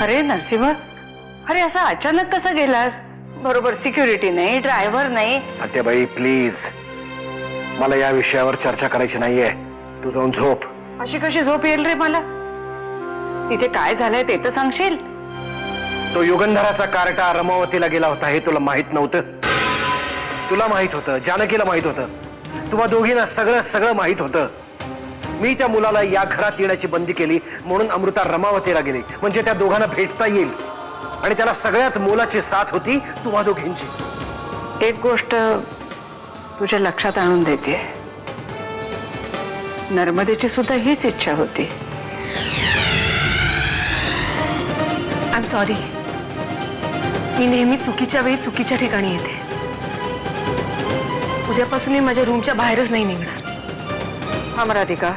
अरे नरसिंह, अरे असा अचानक कसा गेलास? बरोबर सिक्युरिटी नाही, ड्रायव्हर नाही. आत्याबाई प्लीज, मला या विषयावर चर्चा करायची नाहीये. तू जाऊन झोप. अशी कशी झोप येईल रे मला? तिथे काय झालंय ते तर सांगशील? तो युगंधराचा कार्टा रमावतीला गेला होता हे तुला माहित नव्हतं? तुला माहित होतं, जानकीला माहित होतं, तुम्हा दोघींना सगळं सगळं माहित होतं. मी त्या मुलाला या घरात येण्याची बंदी केली म्हणून अमृता रमावतीला गेली, म्हणजे त्या दोघांना भेटता येईल. आणि त्याला सगळ्यात मोलाची साथ होती तुम्हा दोघींची. एक गोष्ट तुझ्या लक्षात आणून देते, नर्मदेची सुद्धा हीच इच्छा होती. आय एम सॉरी, मी नेहमी चुकीच्या वेळी चुकीच्या ठिकाणी येते. उद्यापासून मी माझ्या रूमच्या बाहेरच नाही निघणार. थांब राधिका,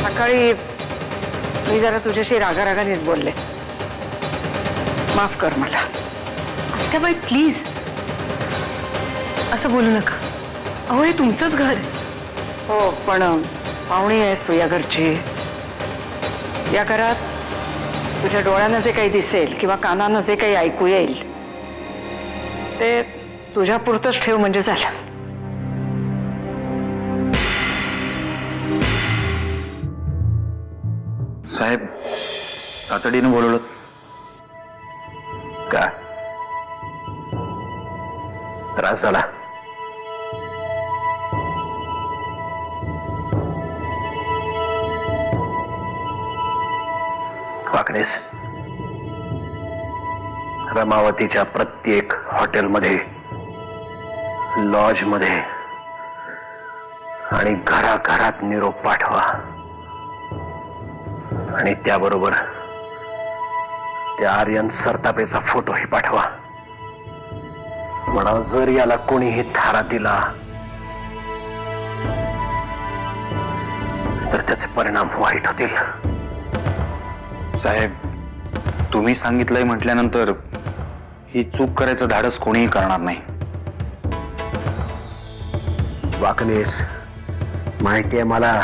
सकाळी मी जरा तुझ्याशी रागारागानेच बोलले, माफ कर मला. आत्याबाई प्लीज असं बोलू नका. अहो हे तुमचंच घर आहे. हो, पण पाहुणी आहेस तू या घरची. या घरात तुझ्या डोळ्यानं जे काही दिसेल किंवा कानानं जे काही ऐकू येईल ते तुझ्या पुरतच ठेव म्हणजे झालं. साहेब, तातडीनं बोलवलं का? त्रास झाला? वाकणेस, रमावतीच्या प्रत्येक हॉटेलमध्ये, लॉजमध्ये आणि घराघरात निरोप पाठवा. आणि त्याबरोबर त्या आर्यन सरतापेचा फोटोही पाठवा. म्हणा जर याला कोणीही थारा दिला तर त्याचे परिणाम वाईट होतील. साहेब, तुम्ही सांगितलंय म्हटल्यानंतर ही चूक करायचं धाडस कोणीही करणार नाही. वाकणेस, माहितीये मला,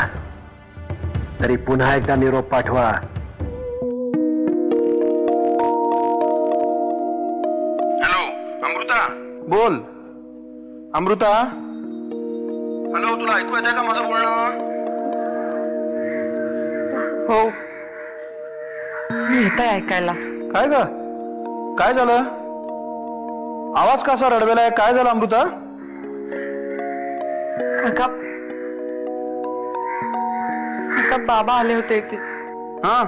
तरी पुन्हा एकदा निरोप पाठवा. हॅलो अमृता. बोल अमृता. हॅलो, तुला ऐकू येतंय का माझं बोलणं? हो, येतंय ऐकायला. काय ग, काय झालं? आवाज कसा रडवेलाय? काय झालं अमृता? बाबा आले होते इथे. हा,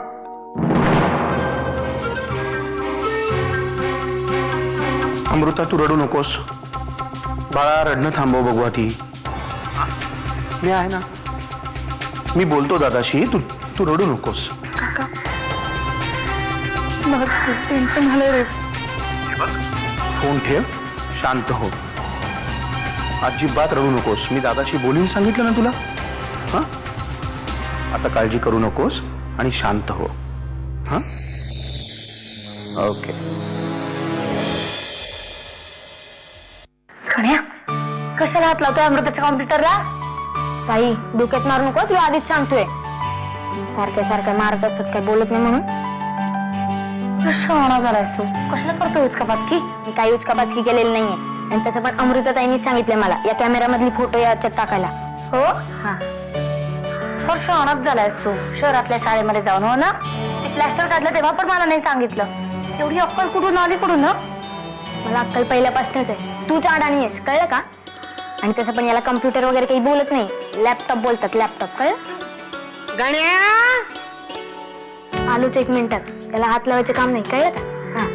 अमृता तू रडू नकोस. बाळा, रडणं थांबव. बघवा ती मी आहे ना, मी बोलतो दादाशी. तू रडू नकोस. मला टेन्शन झालंय रे. फोन ठेव, शांत हो. अजिबात रडू नकोस. मी दादाशी बोलून सांगितलं ना तुला. हा, आता काळजी करू नकोस आणि शांत हो. हा, ओके. खण्या, कशाला हात लावतोय अमृताच्या कॉम्प्युटरला? ताई, डोक्यात मारू नकोस, मी आधीच सांगतोय. सारख्या सारख्या मारत असत, काय बोलत नाही म्हणून. शहाणा झालास तू. कशाला करतोय उचकापाचकी? मी काही उचकापाचकी केलेली नाहीये. आणि तसं पण अमृताताईंनीच सांगितलंय मला या कॅमेऱ्यामधली फोटो याच्यात टाकायला. हो, हा. फार शहाणाच झालायस तू शहरातल्या शाळेमध्ये जाऊन. हो ना, ते प्लॅस्टर काढलं तेव्हा पण मला नाही सांगितलं. एवढी अक्कल कुठून आली कुठून? ना, मला अक्कल पहिल्यापासूनच आहे. तूच अडाणी आहेस, कळलं का? आणि तसं पण याला कम्प्युटर वगैरे काही बोलत नाही, लॅपटॉप बोलतात. लॅपटॉप, कळलं? गण्या, आलोच 1 मिनिटात. त्याला हात लावायचं काम नाही, कळलं का? हा.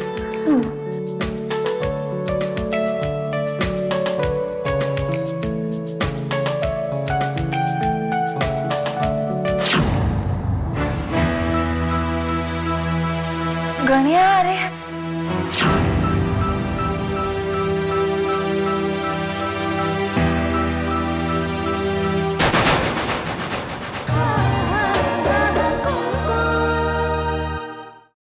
गण्या, अरे